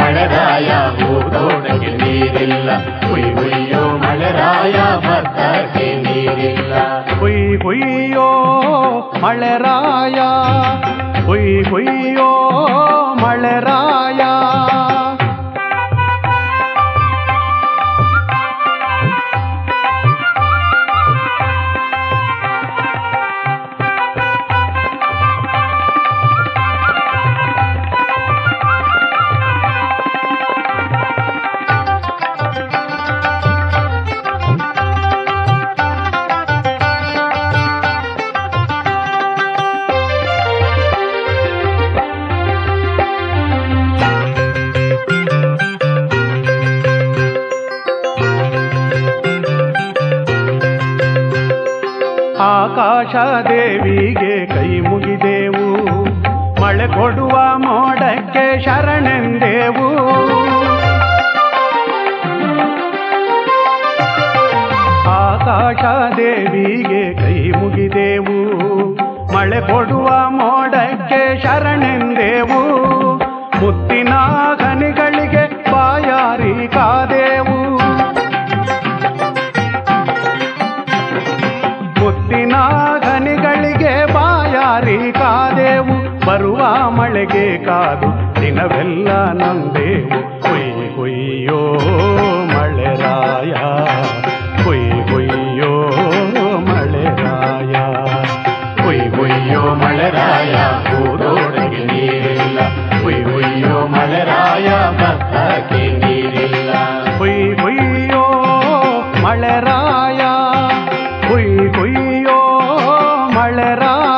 ಮಳೆರಾಯ ಹೂತೋಟಕ್ಕೆ ನೀರಿಲ್ಲ. ಹುಯ್ ಹುಯ್ಯೋ ಮಳೆರಾಯ ಭತ್ತಕ್ಕೆ ನೀರಿಲ್ಲ. ಹುಯ್ ಹುಯ್ಯೋ ಮಳೆರಾಯ, ಹುಯ್ ಹುಯ್ಯೋ ಮಳೆರಾಯ. ಆಕಾಶ ದೇವಿಗೆ ಕೈ ಮುಗಿದೆವು, ಮಳೆ ಕೊಡುವ ಮೋಡಕ್ಕೆ ಶರಣೆಂದೆವು. ಆಕಾಶ ದೇವಿಗೆ ಕೈ ಮುಗಿದೆವು, ಮಳೆ ಕೊಡುವ ಮೋಡಕ್ಕೆ ಶರಣೆಂದೆವು. ಮುತ್ತಿನ ಗನಿಗಳಿಗೆ ಬಾಯಾರಿ ಕಾದೆವು, ಮುತ್ತಿನ ಗನಿಗಳಿಗೆ ಬಾಯಾರಿ ಕಾದೆವು. ಬರುವ ಮಳೆಗೆ ಕಾದು ದಿನವೆಲ್ಲ ನೊಂದೆವು. ಹುಯ್ ಹುಯ್ಯೋ ಮಳೆರಾಯ, ಹುಯ್ ಹುಯ್ಯೋ ಮಳೆರಾಯ. ಹುಯ್ ಹುಯ್ಯೋ ಮಳೆರಾಯ ಹೂತೋಟಕ್ಕೆ ನೀರಿಲ್ಲ. ಹುಯ್ ಹುಯ್ಯೋ ಮಳೆರಾಯ ಭತ್ತಕ್ಕೆ ನೀರಿಲ್ಲ. ಹುಯ್ ಹುಯ್ಯೋ ಮಳೆರಾಯ, ಹುಯ್ ಹುಯ್ಯೋ ಮಳೆರಾಯ.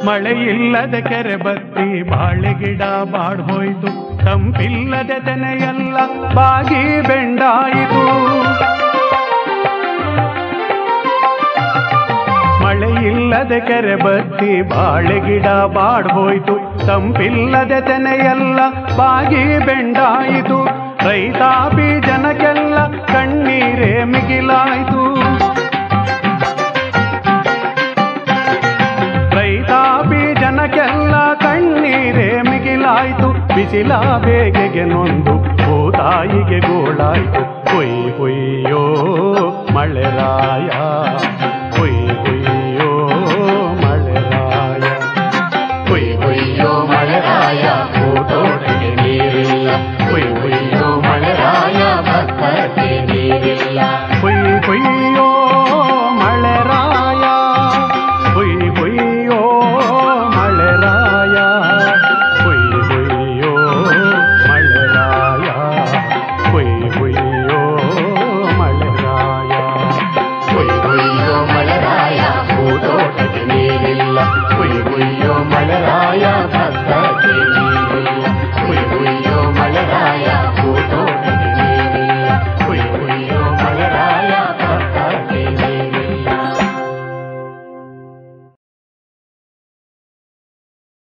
ಮಳೆಯಿಲ್ಲದೆ ಕೆರೆ ಬತ್ತಿ ಬಾಳೆ ಗಿಡ ಬಾಡ್ಹೋಯ್ತು. ತಂಪಿಲ್ಲದೆ ತೆನೆಯೆಲ್ಲ ಬಾಗಿ ಬೆಂಡಾಯಿತು. ಮಳೆಯಿಲ್ಲದೆ ಕೆರೆ ಬತ್ತಿ ಬಾಳೆ ಗಿಡ ಬಾಡ್ಹೋಯ್ತು. ತಂಪಿಲ್ಲದೆ ತೆನೆಯೆಲ್ಲ ಬಾಗಿ ಬೆಂಡಾಯಿತು. ರೈತಾಪಿ ಜನಕ್ಕೆಲ್ಲ ಕಣ್ಣೀರೇ ಮಿಗಿಲಾಯಿತು. ರೈತಾಪಿ ಜನಕ್ಕೆಲ್ಲ ಕಣ್ಣೀರೇ ಮಿಗಿಲಾಯಿತು. ಬಿಸಿಲ ಬೇಗೆಗೆ ನೊಂದು ಭೂತಾಯಿಗೆ ಗೋಳಾಯಿತು. ಹುಯ್ ಹುಯ್ಯೋ ಮಳೆರಾಯ,